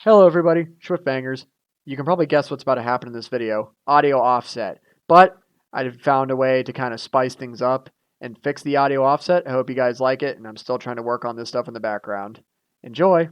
Hello everybody, SchwiftBangers. You can probably guess what's about to happen in this video. Audio offset. But I found a way to kind of spice things up and fix the audio offset. I hope you guys like it, and I'm still trying to work on this stuff in the background. Enjoy!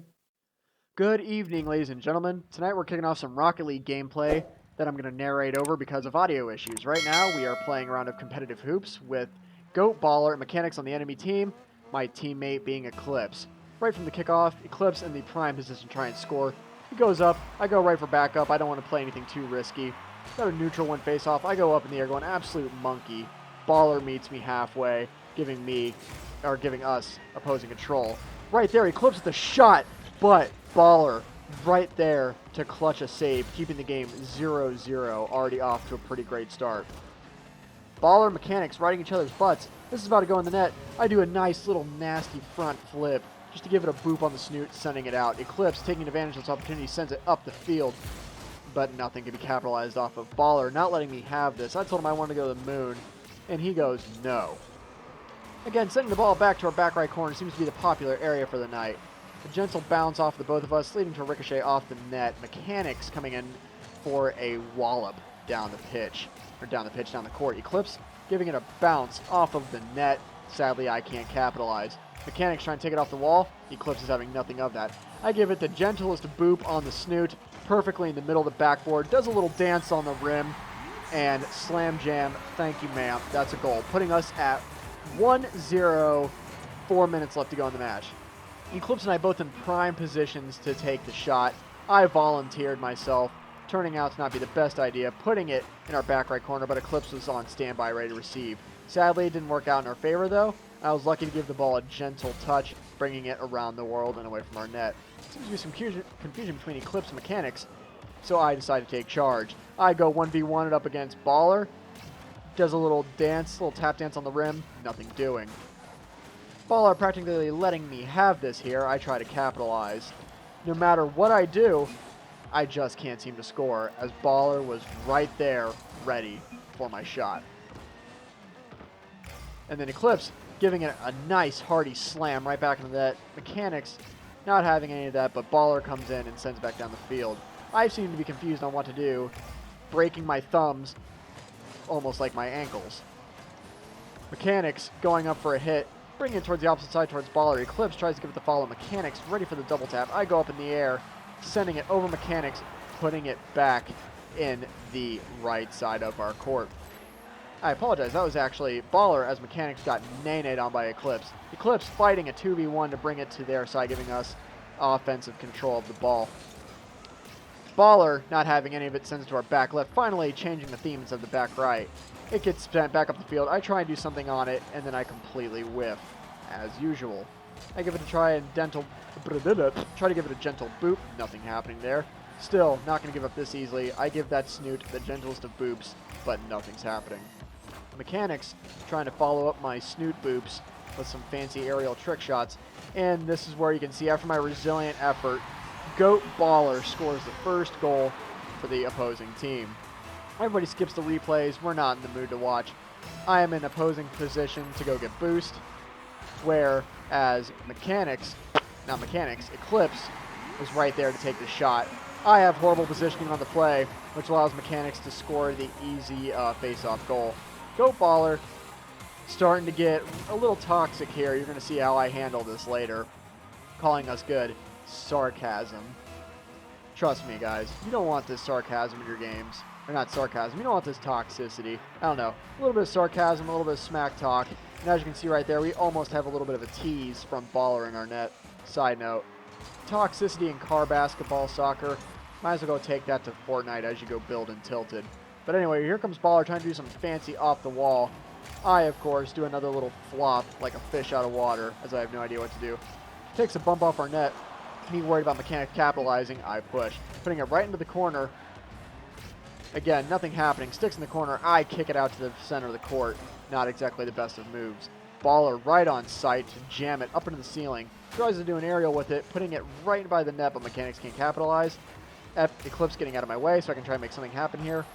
Good evening, ladies and gentlemen. Tonight we're kicking off some Rocket League gameplay that I'm going to narrate over because of audio issues. Right now we are playing a round of competitive hoops with Goat, Baller, and Mechanics on the enemy team, my teammate being Eclipse. Right from the kickoff, Eclipse in the prime position to try and score. He goes up, I go right for backup. I don't want to play anything too risky. Got a neutral one face off. I go up in the air going absolute monkey. Baller meets me halfway, giving us opposing control. Right there, Eclipse with the shot, but Baller right there to clutch a save, keeping the game 0-0, already off to a pretty great start. Baller and Mechanics riding each other's butts. This is about to go in the net. I do a nice little nasty front flip just to give it a boop on the snoot, sending it out. Eclipse, taking advantage of this opportunity, sends it up the field, but nothing can be capitalized off of. Baller not letting me have this. I told him I wanted to go to the moon, and he goes no. Again, sending the ball back to our back right corner seems to be the popular area for the night. A gentle bounce off the both of us, leading to a ricochet off the net. Mechanics coming in for a wallop down the court. Eclipse giving it a bounce off of the net. Sadly, I can't capitalize. Mechanics trying to take it off the wall. Eclipse is having nothing of that. I give it the gentlest boop on the snoot, perfectly in the middle of the backboard. Does a little dance on the rim, and slam jam. Thank you, ma'am. That's a goal. Putting us at 1-0, 4 minutes left to go in the match. Eclipse and I both in prime positions to take the shot. I volunteered myself, turning out to not be the best idea, putting it in our back right corner, but Eclipse was on standby ready to receive. Sadly, it didn't work out in our favor, though. I was lucky to give the ball a gentle touch, bringing it around the world and away from our net. Seems to be some confusion between Eclipse and Mechanics, so I decided to take charge. I go 1v1 it up against Baller. Does a little dance, little tap dance on the rim, nothing doing. Baller practically letting me have this here. I try to capitalize. No matter what I do, I just can't seem to score, as Baller was right there, ready for my shot. And then Eclipse giving it a nice hearty slam right back into the net. Mechanics not having any of that, but Baller comes in and sends it back down the field. I seem to be confused on what to do, breaking my thumbs almost like my ankles. Mechanics going up for a hit, bringing it towards the opposite side towards Baller. Eclipse tries to give it the follow. Mechanics ready for the double tap. I go up in the air, sending it over Mechanics, putting it back in the right side of our court. I apologize, that was actually Baller, as Mechanics got nay-nayed on by Eclipse. Eclipse fighting a 2v1 to bring it to their side, giving us offensive control of the ball. Baller, not having any of it, sends it to our back left, finally changing the theme instead of the back right. It gets sent back up the field. I try and do something on it, and then I completely whiff, as usual. I give it a try and try to give it a gentle boop. Nothing happening there. Still, not going to give up this easily. I give that snoot the gentlest of boops, but nothing's happening. Mechanics trying to follow up my snoot boops with some fancy aerial trick shots. And this is where you can see, after my resilient effort, Goat Baller scores the first goal for the opposing team. Everybody skips the replays. We're not in the mood to watch. I am in opposing position to go get boost, whereas Eclipse was right there to take the shot. I have horrible positioning on the play, which allows Mechanics to score the easy face-off goal. Goat Baller starting to get a little toxic here. You're going to see how I handle this later. Calling us good. Sarcasm. Trust me, guys. You don't want this sarcasm in your games. Or not sarcasm. You don't want this toxicity. I don't know. A little bit of sarcasm, a little bit of smack talk. And as you can see right there, we almost have a little bit of a tease from Baller in our net. Side note. Toxicity in car basketball, soccer. Might as well go take that to Fortnite as you go build and tilted. But anyway, here comes Baller trying to do something fancy off the wall. I, of course, do another little flop like a fish out of water, as I have no idea what to do. Takes a bump off our net. Me worried about Mechanics capitalizing. I push. Putting it right into the corner. Again, nothing happening. Sticks in the corner. I kick it out to the center of the court. Not exactly the best of moves. Baller right on sight to jam it up into the ceiling. Tries to do an aerial with it, putting it right by the net, but Mechanics can't capitalize. Eclipse getting out of my way so I can try and make something happen here.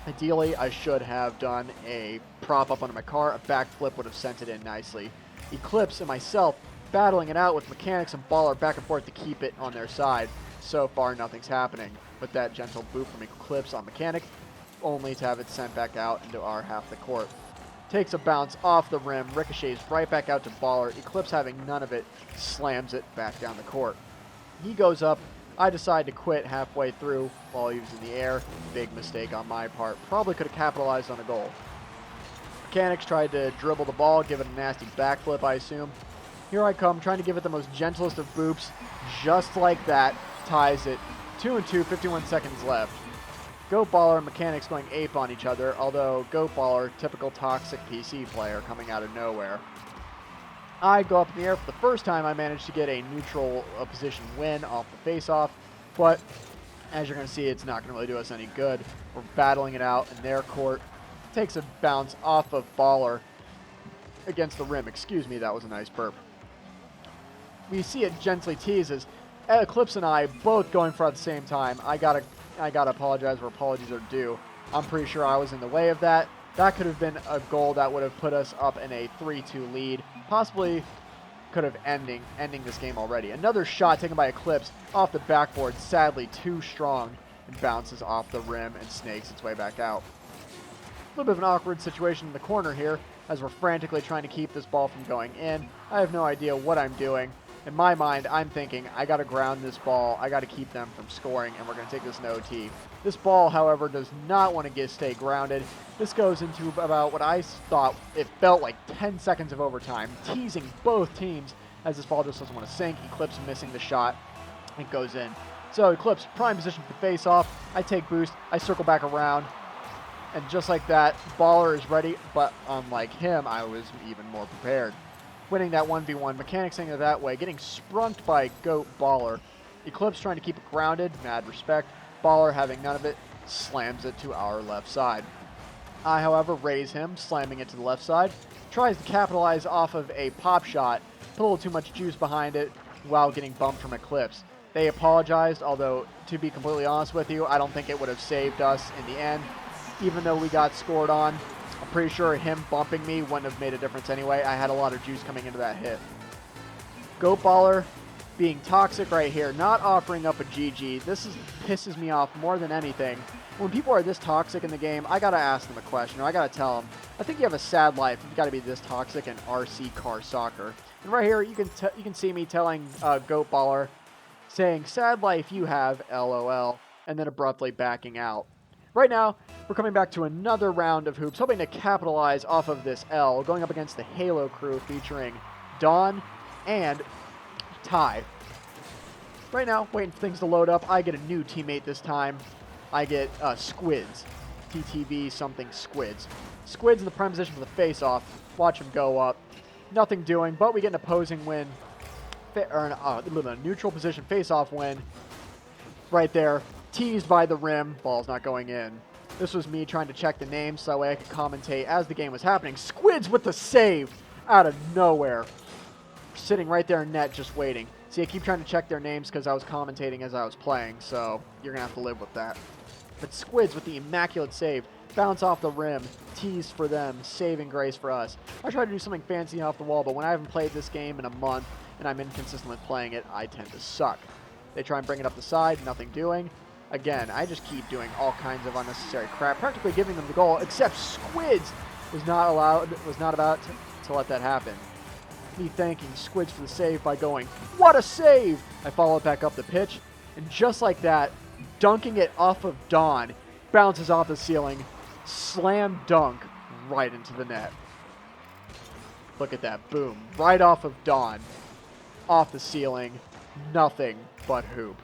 Ideally, I should have done a prop up under my car. A backflip would have sent it in nicely. Eclipse and myself battling it out with Mechanics and Baller back and forth to keep it on their side. So far, nothing's happening, but that gentle boop from Eclipse on Mechanic, only to have it sent back out into our half of the court. Takes a bounce off the rim, ricochets right back out to Baller. Eclipse, having none of it, slams it back down the court. He goes up. I decide to quit halfway through while he was in the air. Big mistake on my part. Probably could have capitalized on a goal. Mechanics tried to dribble the ball, give it a nasty backflip, I assume. Here I come, trying to give it the most gentlest of boops. Just like that, ties it. 2-2, 51 seconds left. Goat Baller and Mechanics going ape on each other, although Goat Baller, typical toxic PC player coming out of nowhere. I go up in the air for the first time. I managed to get a neutral position win off the face-off, but as you're going to see, it's not going to really do us any good. We're battling it out in their court. Takes a bounce off of Baller against the rim. Excuse me, that was a nice burp. We see it gently teases. Eclipse and I both going for it at the same time. I gotta apologize where apologies are due. I'm pretty sure I was in the way of that. That could have been a goal that would have put us up in a 3-2 lead. Possibly could have ending this game already. Another shot taken by Eclipse off the backboard, sadly too strong, and bounces off the rim and snakes its way back out. A little bit of an awkward situation in the corner here, as we're frantically trying to keep this ball from going in. I have no idea what I'm doing. In my mind, I'm thinking, I got to ground this ball, I got to keep them from scoring, and we're going to take this in OT. This ball, however, does not want to stay grounded. This goes into about what I thought it felt like 10 seconds of overtime, teasing both teams as this ball just doesn't want to sink. Eclipse missing the shot. It goes in. So Eclipse, prime position for face off. I take boost. I circle back around. And just like that, Baller is ready, but unlike him, I was even more prepared. Winning that 1v1, Mechanics saying it that way, getting sprunked by Goat Baller. Eclipse trying to keep it grounded, mad respect. Baller having none of it, slams it to our left side. I, however, raise him, slamming it to the left side. Tries to capitalize off of a pop shot, put a little too much juice behind it while getting bumped from Eclipse. They apologized, although, to be completely honest with you, I don't think it would have saved us in the end. Even though we got scored on, I'm pretty sure him bumping me wouldn't have made a difference anyway. I had a lot of juice coming into that hit. Goat Baller being toxic right here, not offering up a GG. This pisses me off more than anything. When people are this toxic in the game, I gotta ask them a question, or I gotta tell them, I think you have a sad life. You've got to be this toxic in RC car soccer. And right here, you can see me telling Goat Baller, saying, "Sad life you have, LOL," and then abruptly backing out. Right now, we're coming back to another round of hoops, hoping to capitalize off of this L, going up against the Halo crew featuring Dawn and Ty. Right now, waiting for things to load up. I get a new teammate this time. I get Squids. TTV something Squids. Squids in the prime position for the face-off. Watch him go up. Nothing doing, but we get an opposing win. Or a neutral position face-off win. Right there. Teased by the rim. Ball's not going in. This was me trying to check the names so that way I could commentate as the game was happening. Squids with the save out of nowhere. Sitting right there in net just waiting. See, I keep trying to check their names because I was commentating as I was playing, so you're going to have to live with that. But Squids with the immaculate save. Bounce off the rim. Tease for them. Saving grace for us. I try to do something fancy off the wall, but when I haven't played this game in a month and I'm inconsistent with playing it, I tend to suck. They try and bring it up the side. Nothing doing. Again, I just keep doing all kinds of unnecessary crap, practically giving them the goal, except Squids was not about to let that happen. Me thanking Squids for the save by going, "What a save!" I follow it back up the pitch, and just like that, dunking it off of Dawn, bounces off the ceiling, slam dunk right into the net. Look at that, boom, right off of Dawn, off the ceiling, nothing but hoop.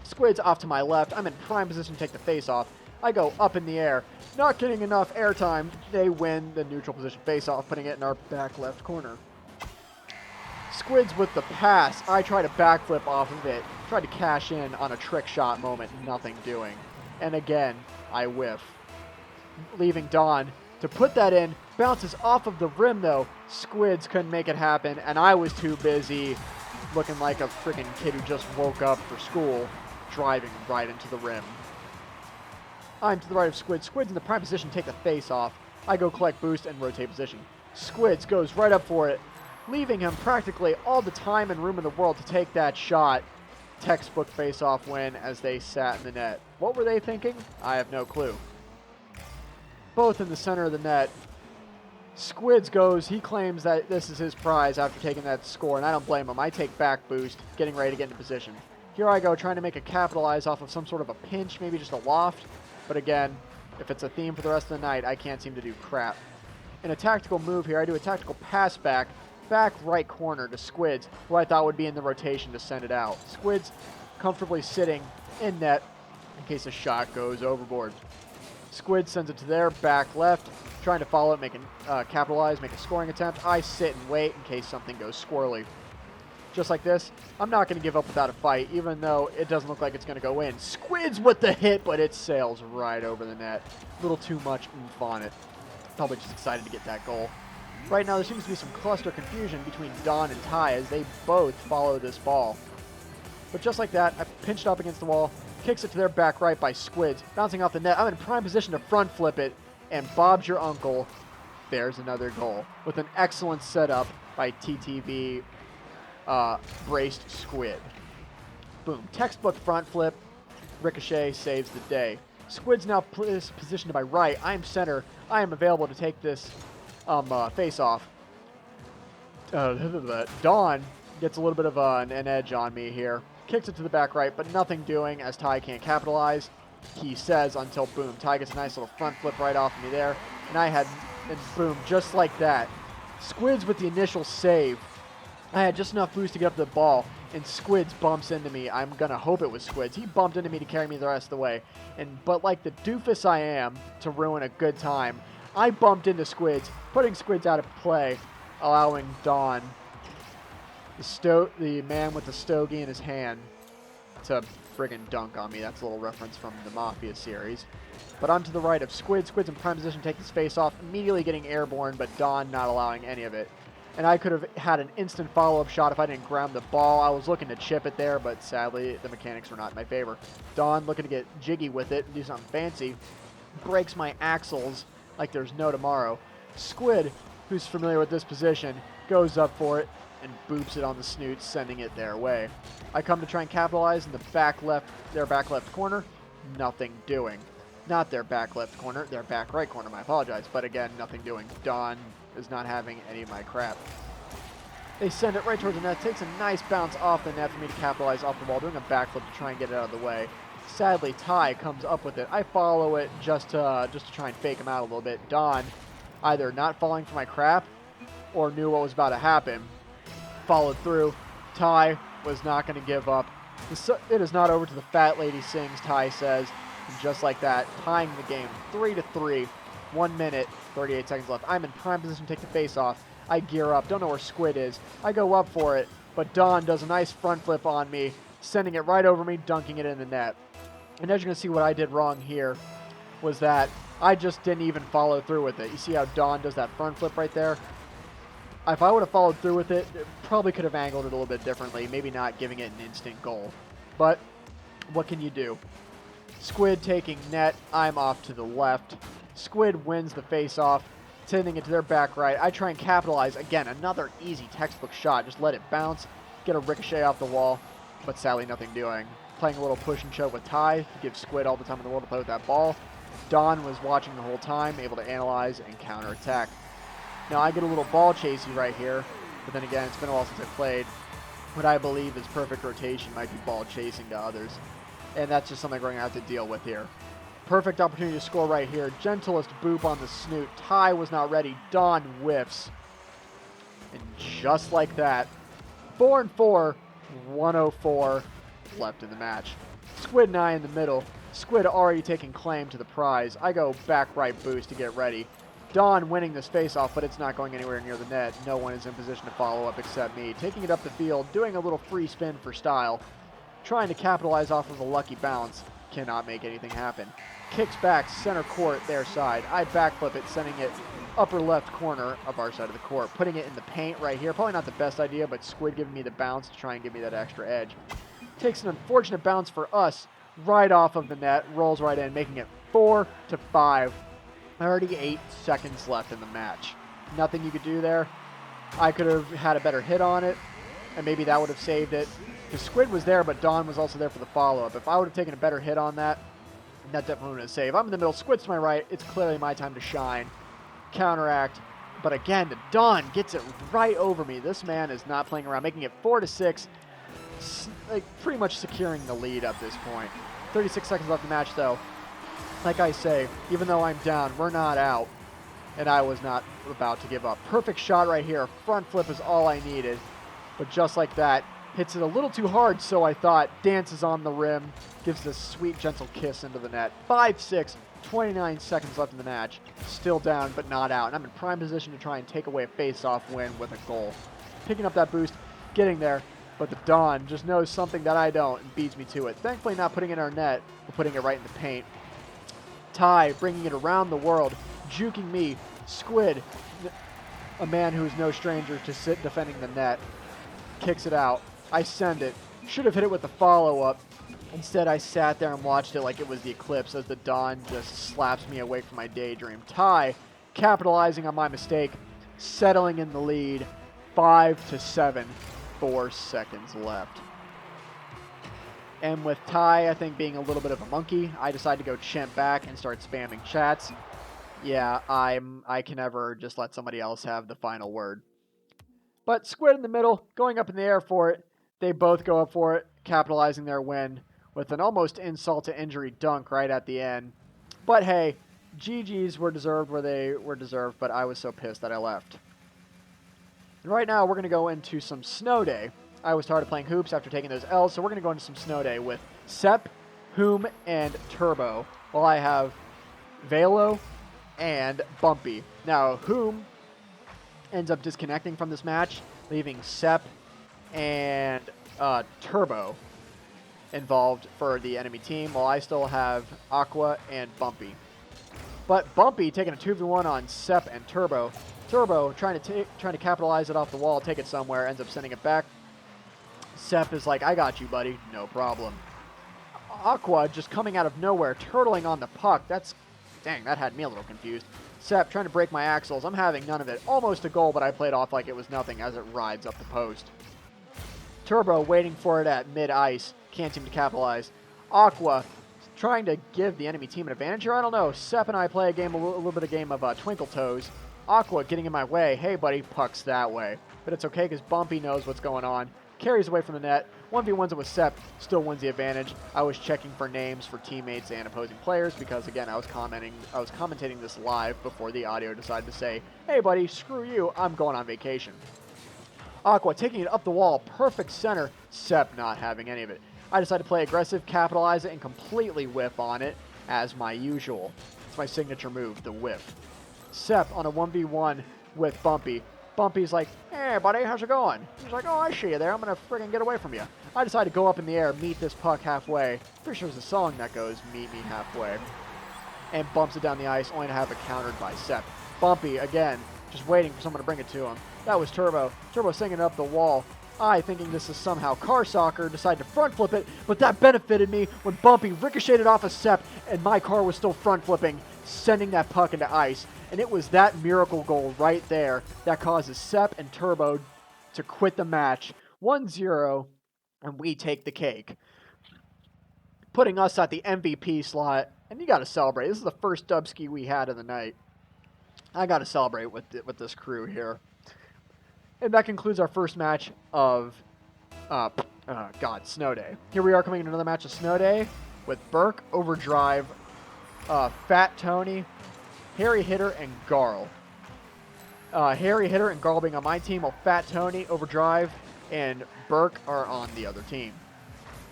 Squids off to my left. I'm in prime position to take the face-off. I go up in the air. Not getting enough airtime. They win the neutral position face-off, putting it in our back left corner. Squids with the pass. I try to backflip off of it. Tried to cash in on a trick shot moment. Nothing doing. And again, I whiff. Leaving Dawn to put that in. Bounces off of the rim, though. Squids couldn't make it happen, and I was too busy looking like a freaking kid who just woke up for school, driving right into the rim. I'm to the right of Squids. Squids in the prime position take the face off. I go collect boost and rotate position. Squids goes right up for it, leaving him practically all the time and room in the world to take that shot. Textbook face-off win as they sat in the net. What were they thinking? I have no clue. Both in the center of the net. Squids goes, he claims that this is his prize after taking that score, and I don't blame him. I take back boost, getting ready to get into position. Here I go, trying to make a capitalize off of some sort of a pinch, maybe just a loft. But again, if it's a theme for the rest of the night, I can't seem to do crap. In a tactical move here, I do a tactical pass back right corner to Squids, who I thought would be in the rotation to send it out. Squids comfortably sitting in net in case a shot goes overboard. Squid sends it to their back left, trying to follow it, make a capitalize, make a scoring attempt. I sit and wait in case something goes squirrely. Just like this, I'm not going to give up without a fight, even though it doesn't look like it's going to go in. Squids with the hit, but it sails right over the net. A little too much oomph on it. Probably just excited to get that goal. Right now, there seems to be some cluster confusion between Don and Ty as they both follow this ball. But just like that, I pinched up against the wall, kicks it to their back right by Squids, bouncing off the net. I'm in prime position to front flip it, and Bob's your uncle. There's another goal with an excellent setup by TTV braced Squid. Boom. Textbook front flip. Ricochet saves the day. Squid's now positioned to my right. I'm center. I am available to take this face off. Dawn gets a little bit of an edge on me here. Kicks it to the back right, but nothing doing as Ty can't capitalize. He says until boom. Ty gets a nice little front flip right off of me there. And boom, just like that. Squids with the initial save. I had just enough boost to get up to the ball, and Squids bumps into me. I'm going to hope it was Squids. He bumped into me to carry me the rest of the way. But like the doofus I am to ruin a good time, I bumped into Squids, putting Squids out of play, allowing Don, the man with the stogie in his hand, to friggin' dunk on me. That's a little reference from the Mafia series. But I'm to the right of Squids. Squids in prime position, take his face off, immediately getting airborne, but Don not allowing any of it. And I could have had an instant follow-up shot if I didn't ground the ball. I was looking to chip it there, but sadly, the mechanics were not in my favor. Don looking to get jiggy with it and do something fancy. Breaks my axles like there's no tomorrow. Squid, who's familiar with this position, goes up for it and boops it on the snoot, sending it their way. I come to try and capitalize in the their back left corner. Nothing doing. Not their back left corner, their back right corner, I apologize. But again, nothing doing. Don is not having any of my crap. They send it right towards the net. Takes a nice bounce off the net for me to capitalize off the wall, doing a backflip to try and get it out of the way. Sadly, Ty comes up with it. I follow it just to try and fake him out a little bit. Don, either not falling for my crap or knew what was about to happen, followed through. Ty was not going to give up. It is not over to the fat lady sings, Ty says. And just like that, tying the game 3-3. 1 minute, 38 seconds left. I'm in prime position to take the face off. I gear up. Don't know where Squid is. I go up for it, but Don does a nice front flip on me, sending it right over me, dunking it in the net. And as you're going to see, what I did wrong here was that I just didn't even follow through with it. You see how Don does that front flip right there? If I would have followed through with it, probably could have angled it a little bit differently, maybe not giving it an instant goal. But what can you do? Squid taking net. I'm off to the left. Squid wins the face-off, sending it to their back right. I try and capitalize. Again, another easy textbook shot. Just let it bounce, get a ricochet off the wall, but sadly nothing doing. Playing a little push and shove with Ty to give Squid all the time in the world to play with that ball. Don was watching the whole time, able to analyze and counterattack. Now I get a little ball chasey right here, but then again, it's been a while since I played. What I believe is perfect rotation might be ball chasing to others, and that's just something we're going to have to deal with here. Perfect opportunity to score right here. Gentlest boop on the snoot. Ty was not ready. Don whiffs. And just like that, 4-4, 104 left in the match. Squid and I in the middle. Squid already taking claim to the prize. I go back right boost to get ready. Don winning this face-off, but it's not going anywhere near the net. No one is in position to follow up except me. Taking it up the field, doing a little free spin for style. Trying to capitalize off of a lucky bounce. Cannot make anything happen. Kicks back, center court, their side. I backflip it, sending it upper left corner of our side of the court. Putting it in the paint right here. Probably not the best idea, but Squid giving me the bounce to try and give me that extra edge. Takes an unfortunate bounce for us right off of the net. Rolls right in, making it 4-5. 38 seconds left in the match. Nothing you could do there. I could have had a better hit on it, and maybe that would have saved it. because Squid was there, but Dawn was also there for the follow-up. If I would have taken a better hit on that, that definitely would have saved. I'm in the middle, Squid's to my right. It's clearly my time to shine. Counteract. But again, the Dawn gets it right over me. This man is not playing around, making it 4-6. Like, pretty much securing the lead at this point. 36 seconds left in the match, though. Like I say, even though I'm down, we're not out. And I was not about to give up. Perfect shot right here. Front flip is all I needed. But just like that, hits it a little too hard, so I thought. Dances on the rim. Gives this sweet, gentle kiss into the net. 5-6. 29 seconds left in the match. Still down, but not out. And I'm in prime position to try and take away a face-off win with a goal. Picking up that boost. Getting there. But the Dawn just knows something that I don't and beats me to it. Thankfully not putting it in our net, but putting it right in the paint. Ty bringing it around the world. Juking me. Squid, a man who is no stranger to sit defending the net, kicks it out. I send it. Should have hit it with the follow-up. Instead, I sat there and watched it like it was the eclipse as the Dawn just slaps me awake from my daydream. Ty, capitalizing on my mistake, settling in the lead, 5-7, 4 seconds left. And with Ty, I think, being a little bit of a monkey, I decided to go chimp back and start spamming chats. Yeah, I can never just let somebody else have the final word. But Squid in the middle, going up in the air for it. They both go up for it, capitalizing their win with an almost insult to injury dunk right at the end. But hey, GGs were deserved where they were deserved, but I was so pissed that I left. And right now, we're going to go into some Snow Day. I was tired of playing hoops after taking those L's, so we're going to go into some Snow Day with Sep, Whom, and Turbo, while I have Velo and Bumpy. Now, Whom ends up disconnecting from this match, leaving Sep and Turbo involved for the enemy team, while I still have Aqua and Bumpy. But Bumpy taking a 2v1 on Sep and Turbo. Turbo trying to capitalize it off the wall, take it somewhere, ends up sending it back. Sep is like, I got you, buddy. No problem. Aqua just coming out of nowhere, turtling on the puck. Dang, that had me a little confused. Sep trying to break my axles. I'm having none of it. Almost a goal, but I played off like it was nothing as it rides up the post. Turbo waiting for it at mid-ice. Can't seem to capitalize. Aqua trying to give the enemy team an advantage here. I don't know. Sep and I play a little bit of game of Twinkle Toes. Aqua getting in my way. Hey, buddy, puck's that way. But it's okay because Bumpy knows what's going on. Carries away from the net. 1v1s it with Sep. Still wins the advantage. I was checking for names for teammates and opposing players because, again, I was commentating this live before the audio decided to say, hey, buddy, screw you. I'm going on vacation. Aqua taking it up the wall. Perfect center. Sep not having any of it. I decided to play aggressive, capitalize it, and completely whiff on it as my usual. It's my signature move, the whiff. Sep on a 1v1 with Bumpy. Bumpy's like, hey, buddy, how's it going? He's like, oh, I see you there. I'm going to friggin' get away from you. I decide to go up in the air, meet this puck halfway. Pretty sure there's a song that goes, meet me halfway. And bumps it down the ice, only to have it countered by Sep. Bumpy, again, just waiting for someone to bring it to him. That was Turbo. Turbo singing up the wall. I, thinking this is somehow car soccer, decided to front flip it, but that benefited me when Bumpy ricocheted off a Sep and my car was still front flipping, sending that puck into ice. And it was that miracle goal right there that causes Sep and Turbo to quit the match. 1-0, and we take the cake. Putting us at the MVP slot, and you got to celebrate. This is the first dubski we had of the night. I got to celebrate with this crew here. And that concludes our first match of, Snow Day. Here we are coming into another match of Snow Day with Burke, Overdrive, Fat Tony, Harry Hitter, and Garl. Harry Hitter and Garl being on my team, while Fat Tony, Overdrive, and Burke are on the other team.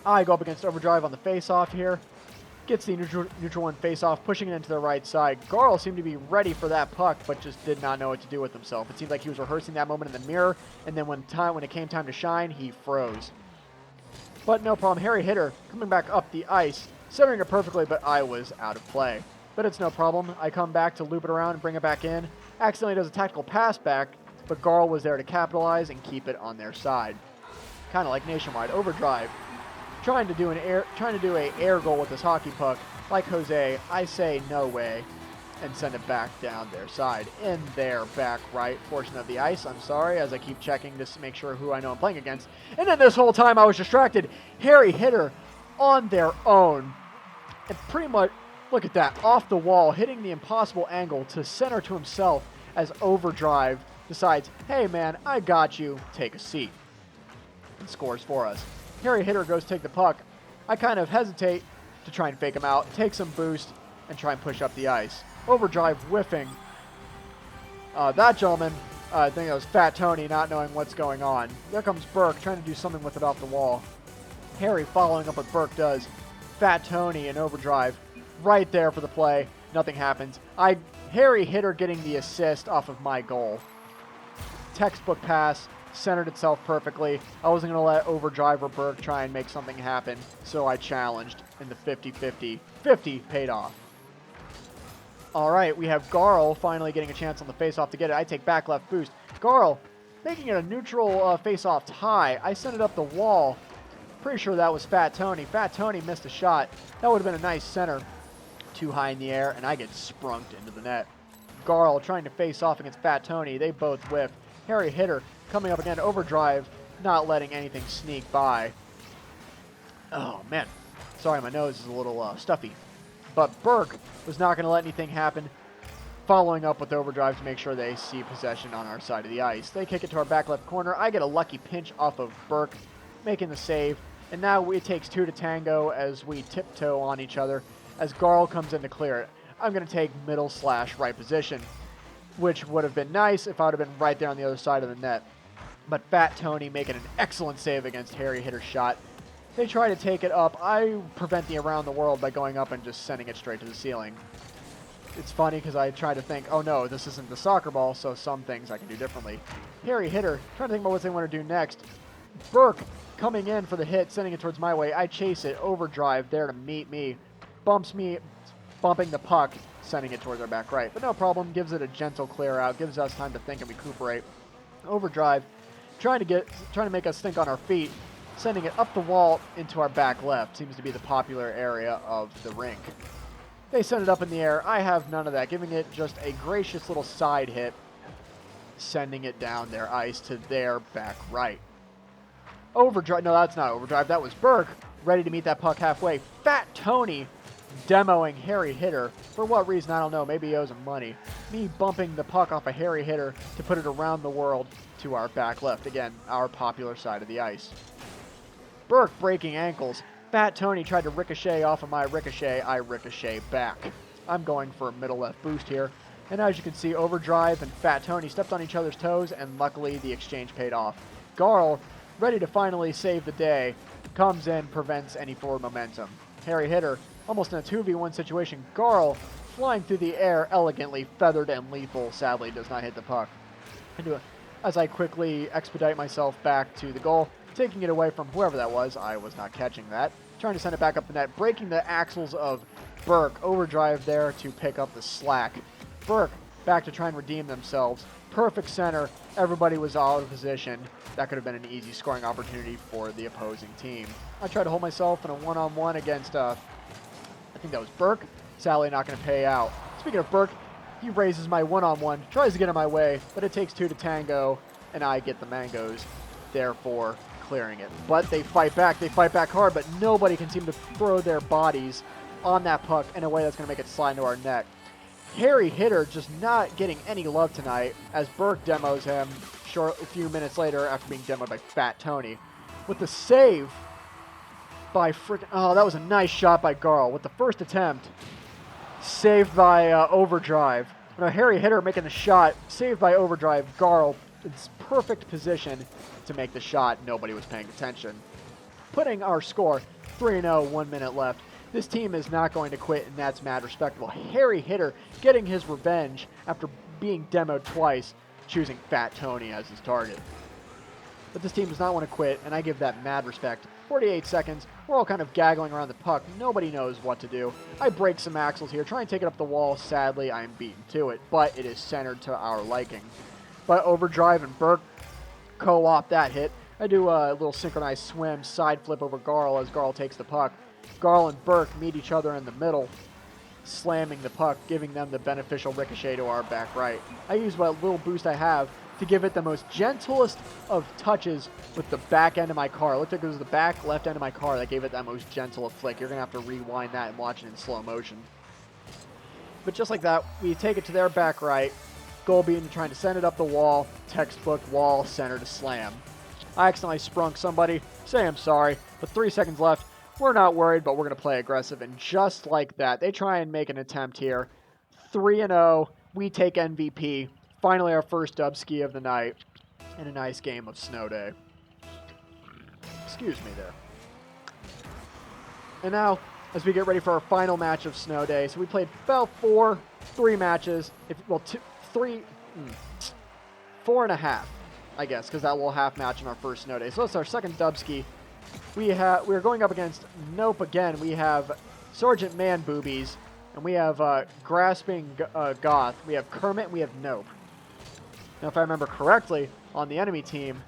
I go up against Overdrive on the face-off here. Gets the neutral one face-off, pushing it into the right side. Garl seemed to be ready for that puck, but just did not know what to do with himself. It seemed like he was rehearsing that moment in the mirror, and then when it came time to shine, he froze. But no problem. Harry Hitter coming back up the ice, centering it perfectly, but I was out of play. But it's no problem. I come back to loop it around and bring it back in. Accidentally does a tactical pass back, but Garl was there to capitalize and keep it on their side. Kind of like Nationwide. Overdrive. Trying to do a air goal with this hockey puck. Like Jose, I say no way. and send it back down their side in their back right portion of the ice. I'm sorry, as I keep checking to make sure who I know I'm playing against. And then this whole time I was distracted. Harry hitter on their own. And pretty much, look at that, off the wall, hitting the impossible angle to center to himself as Overdrive decides, hey man, I got you, take a seat. And scores for us. Harry hitter goes to take the puck. I kind of hesitate to try and fake him out, take some boost, and try and push up the ice. Overdrive whiffing. That gentleman, I think it was Fat Tony, not knowing what's going on. There comes Burke, trying to do something with it off the wall. Harry following up what Burke does. Fat Tony and Overdrive right there for the play. Nothing happens. Harry hitter getting the assist off of my goal. Textbook pass, centered itself perfectly. I wasn't going to let Overdrive or Burke try and make something happen, so I challenged in the 50-50. 50 paid off. All right, we have Garl finally getting a chance on the face-off to get it. I take back left boost. Garl making it a neutral face-off tie. I sent it up the wall. Pretty sure that was Fat Tony. Fat Tony missed a shot. That would have been a nice center. Too high in the air, and I get sprunked into the net. Garl trying to face off against Fat Tony. They both whiff. Harry hitter coming up again. Overdrive not letting anything sneak by. Oh, man. Sorry, my nose is a little stuffy. But Burke was not going to let anything happen. Following up with Overdrive to make sure they see possession on our side of the ice. They kick it to our back left corner. I get a lucky pinch off of Burke, making the save. And now it takes two to tango as we tiptoe on each other as Garl comes in to clear it. I'm going to take middle/right position, which would have been nice if I would have been right there on the other side of the net. But Fat Tony making an excellent save against Harry hitter's shot. They try to take it up. I prevent the around the world by going up and just sending it straight to the ceiling. It's funny because I try to think, oh no, this isn't the soccer ball, so some things I can do differently. Harry hitter, trying to think about what they want to do next. Burke coming in for the hit, sending it towards my way. I chase it. Overdrive there to meet me. Bumps me, bumping the puck, sending it towards our back right. But no problem, gives it a gentle clear out, gives us time to think and recuperate. Overdrive, trying to make us think on our feet, sending it up the wall into our back left. Seems to be the popular area of the rink. They send it up in the air. I have none of that, giving it just a gracious little side hit, sending it down their ice to their back right. Overdrive, no, that's not Overdrive, that was Burke, ready to meet that puck halfway. Fat Tony demoing Harry hitter. For what reason, I don't know. Maybe he owes him money. Me bumping the puck off a Harry hitter to put it around the world to our back left. Again, our popular side of the ice. Burke breaking ankles. Fat Tony tried to ricochet off of my ricochet. I ricochet back. I'm going for a middle left boost here. And as you can see, Overdrive and Fat Tony stepped on each other's toes, and luckily the exchange paid off. Garl, ready to finally save the day, comes in, prevents any forward momentum. Harry hitter, almost in a 2v1 situation. Garl, flying through the air elegantly, feathered and lethal, sadly does not hit the puck. As I quickly expedite myself back to the goal, taking it away from whoever that was. I was not catching that. Trying to send it back up the net, breaking the axles of Burke. Overdrive there to pick up the slack. Burke back to try and redeem themselves. Perfect center. Everybody was out of position. That could have been an easy scoring opportunity for the opposing team. I tried to hold myself in a one-on-one against, I think that was Burke. Sadly not going to pay out. Speaking of Burke, he raises my one-on-one, tries to get in my way, but it takes two to tango, and I get the mangoes, therefore clearing it. But they fight back hard, but nobody can seem to throw their bodies on that puck in a way that's going to make it slide into our net. Harry hitter just not getting any love tonight as Burke demos him a few minutes later after being demoed by Fat Tony. With the save by oh, that was a nice shot by Garl. With the first attempt, saved by Overdrive. No, Harry hitter making the shot, saved by Overdrive. Garl, it's perfect position to make the shot. Nobody was paying attention. Putting our score 3-0, 1 minute left. This team is not going to quit, and that's mad respectable. Harry hitter getting his revenge after being demoed twice, choosing Fat Tony as his target. But this team does not want to quit, and I give that mad respect. 48 seconds, we're all kind of gaggling around the puck. Nobody knows what to do. I break some axles here, try and take it up the wall. Sadly, I am beaten to it, but it is centered to our liking. But Overdrive and Burke co-op that hit. I do a little synchronized swim, side flip over Garl as Garl takes the puck. Garl and Burke meet each other in the middle. slamming the puck, giving them the beneficial ricochet to our back right. I use what little boost I have to give it the most gentlest of touches with the back end of my car. It looked like it was the back left end of my car that gave it that most gentle of flick. You're going to have to rewind that and watch it in slow motion. But just like that, we take it to their back right. Goal being trying to send it up the wall. Textbook wall center to slam. I accidentally sprung somebody. Say I'm sorry. With 3 seconds left, we're not worried, but we're going to play aggressive. And just like that, they try and make an attempt here. 3-0. We take MVP. Finally, our first dub ski of the night. And a nice game of snow day. Excuse me there. And now, as we get ready for our final match of snow day. So we played about 3 matches. Four and a half, I guess, because that little half match in our first snow day. So it's our second dub ski. We're going up against Nope again. We have Sergeant Man Boobies, and we have Grasping Goth. We have Kermit, and we have Nope. Now, if I remember correctly, on the enemy team,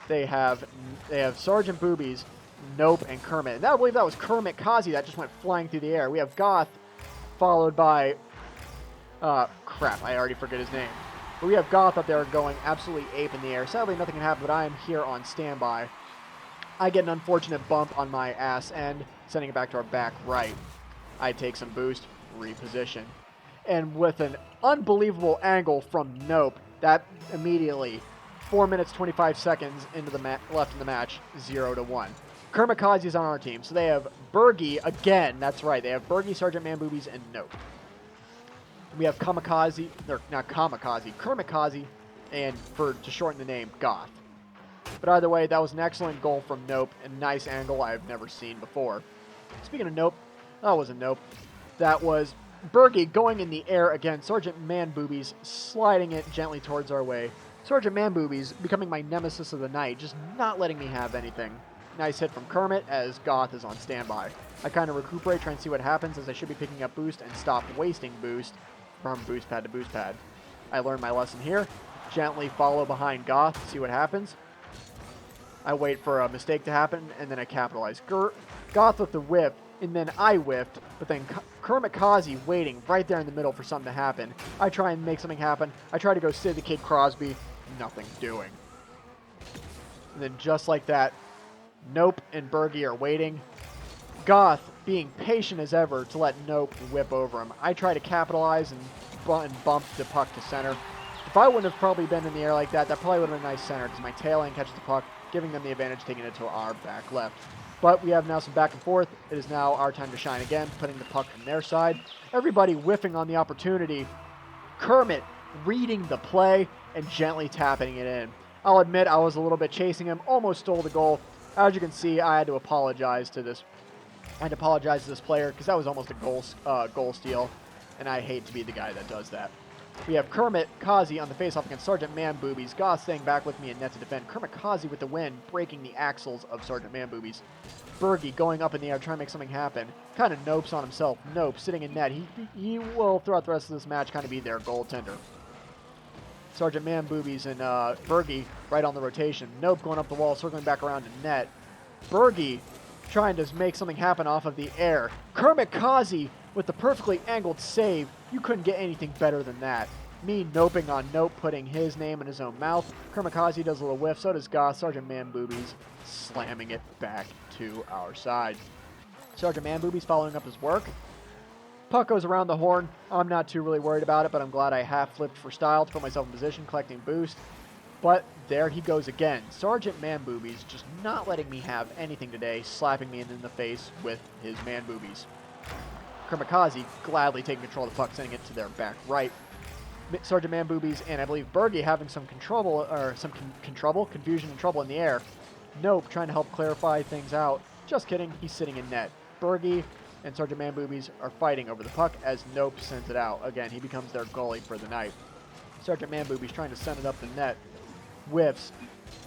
they have Sergeant Boobies, Nope, and Kermit. And I believe that was Kermit Kazi that just went flying through the air. We have Goth, followed by crap, I already forget his name. But we have Goth up there going absolutely ape in the air. Sadly, nothing can happen, but I am here on standby. I get an unfortunate bump on my ass end, sending it back to our back right. I take some boost, reposition. And with an unbelievable angle from Nope, that immediately, 4 minutes, 25 seconds into the left in the match, 0-1. Kermit Kazi's on our team, so they have Bergie again. That's right, they have Bergie, Sergeant Man Boobies, and Nope. We have Kamikaze, or not Kamikaze, Kermit Kazi, and to shorten the name, Goth. But either way, that was an excellent goal from Nope, a nice angle I've never seen before. Speaking of Nope, that wasn't Nope. That was Bergie going in the air again. Sergeant Man Boobies sliding it gently towards our way. Sergeant Man Boobies becoming my nemesis of the night, just not letting me have anything. Nice hit from Kermit as Goth is on standby. I kind of recuperate, try and see what happens as I should be picking up boost and stop wasting boost from boost pad to boost pad. I learned my lesson here. Gently follow behind Goth, see what happens. I wait for a mistake to happen, and then I capitalize. Goth with the whip, and then I whiffed, but then Kermit Kazi waiting right there in the middle for something to happen. I try and make something happen. I try to go Sid the Kid Crosby, nothing doing. And then just like that, Nope and Bergie are waiting. Goth being patient as ever to let Nope whip over him. I try to capitalize and bump the puck to center. If I wouldn't have probably been in the air like that, that probably would have been a nice center because my tail end catches the puck, giving them the advantage, taking it to our back left. But we have now some back and forth. It is now our time to shine again, putting the puck on their side. Everybody whiffing on the opportunity. Kermit reading the play and gently tapping it in. I'll admit I was a little bit chasing him, almost stole the goal. As you can see, I had to apologize to this. Player because that was almost a goal steal, and I hate to be the guy that does that. We have Kermit Kazi on the faceoff against Sergeant Man Boobies. Goth staying back with me in net to defend. Kermit Kazi with the win, breaking the axles of Sergeant Man Boobies. Bergie going up in the air, trying to make something happen. Kind of Nopes on himself. Nope, sitting in net. He will, throughout the rest of this match, kind of be their goaltender. Sergeant Man Boobies and Bergie right on the rotation. Nope going up the wall, circling back around to net. Bergie trying to make something happen off of the air. Kermit Kazi with the perfectly angled save. You couldn't get anything better than that. Me noping on Nope, putting his name in his own mouth. Kermit Kazi does a little whiff, so does Goth. Sergeant Man Boobies slamming it back to our side. Sergeant Man Boobies following up his work. Puck goes around the horn. I'm not too really worried about it, but I'm glad I half flipped for style to put myself in position, collecting boost. But there he goes again. Sergeant Man Boobies just not letting me have anything today, slapping me in the face with his Man Boobies. Kermit Kazi gladly taking control of the puck, sending it to their back right. Sergeant Man Boobies and I believe Bergie having some confusion and trouble in the air. Nope, trying to help clarify things out. Just kidding, he's sitting in net. Bergie and Sergeant Man Boobies are fighting over the puck as Nope sends it out. Again, he becomes their goalie for the night. Sergeant Man Boobies trying to send it up the net. Whiffs.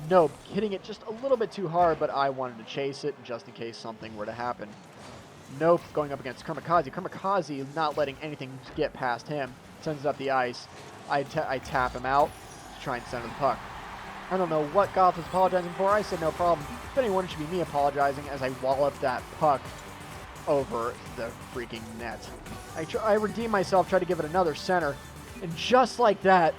Nope, hitting it just a little bit too hard, but I wanted to chase it just in case something were to happen. Nope going up against Kermit Kazi. Kermit Kazi not letting anything get past him. Sends it up the ice. I tap him out to try and send the puck. I don't know what Goth was apologizing for. I said no problem. If anyone, it should be me apologizing as I wallop that puck over the freaking net. I redeemed myself, tried to give it another center, and just like that,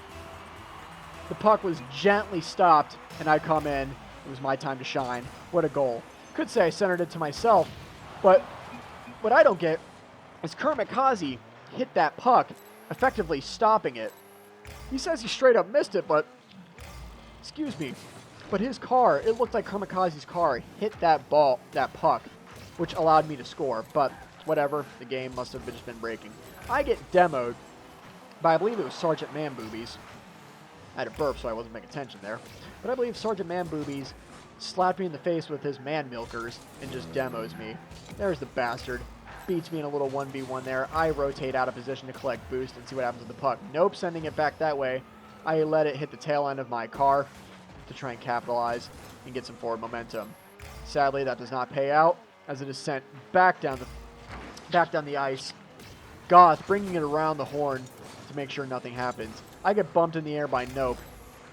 the puck was gently stopped, and I come in. It was my time to shine. What a goal. Could say I centered it to myself, but what I don't get is Kamikaze hit that puck, effectively stopping it. He says he straight up missed it, but, excuse me, but his car, it looked like Kamikaze's car hit that puck, which allowed me to score, but whatever, the game must have just been breaking. I get demoed by, I believe it was Sergeant Man Boobies. I had a burp, so I wasn't paying attention there. But I believe Sergeant Man Boobies slapped me in the face with his man milkers and just demos me. There's the bastard. Beats me in a little 1v1 there. I rotate out of position to collect boost and see what happens with the puck. Nope, sending it back that way. I let it hit the tail end of my car to try and capitalize and get some forward momentum. Sadly, that does not pay out as it is sent back down the ice. Goth bringing it around the horn to make sure nothing happens. I get bumped in the air by Nope.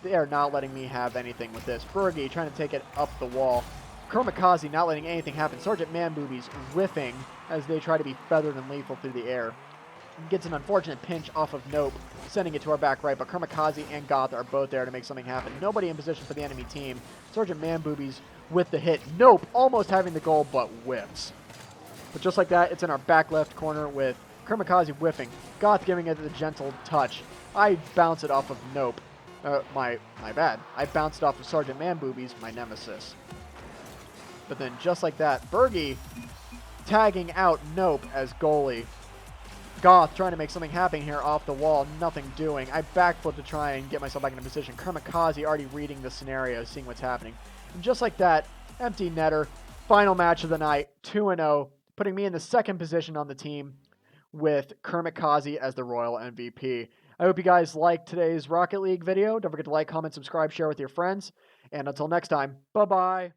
They are not letting me have anything with this. Bergie trying to take it up the wall. Kamikaze not letting anything happen. Sergeant Man Boobies whiffing as they try to be feathered and lethal through the air. Gets an unfortunate pinch off of Nope, sending it to our back right, but Kamikaze and Goth are both there to make something happen. Nobody in position for the enemy team. Sergeant Man Boobies with the hit. Nope, almost having the goal, but whiffs. But just like that, it's in our back left corner with Kamikaze whiffing. Goth giving it the gentle touch. I bounce it off of Nope. My bad. I bounced off of Sergeant Man Boobies, my nemesis. But then just like that, Bergie tagging out Nope as goalie. Goth trying to make something happen here off the wall, nothing doing. I backflip to try and get myself back into position. Kamikaze already reading the scenario, seeing what's happening. And just like that, empty netter, final match of the night, 2-0, putting me in the second position on the team with Kamikaze as the Royal MVP. I hope you guys liked today's Rocket League video. Don't forget to like, comment, subscribe, share with your friends. And until next time, bye-bye.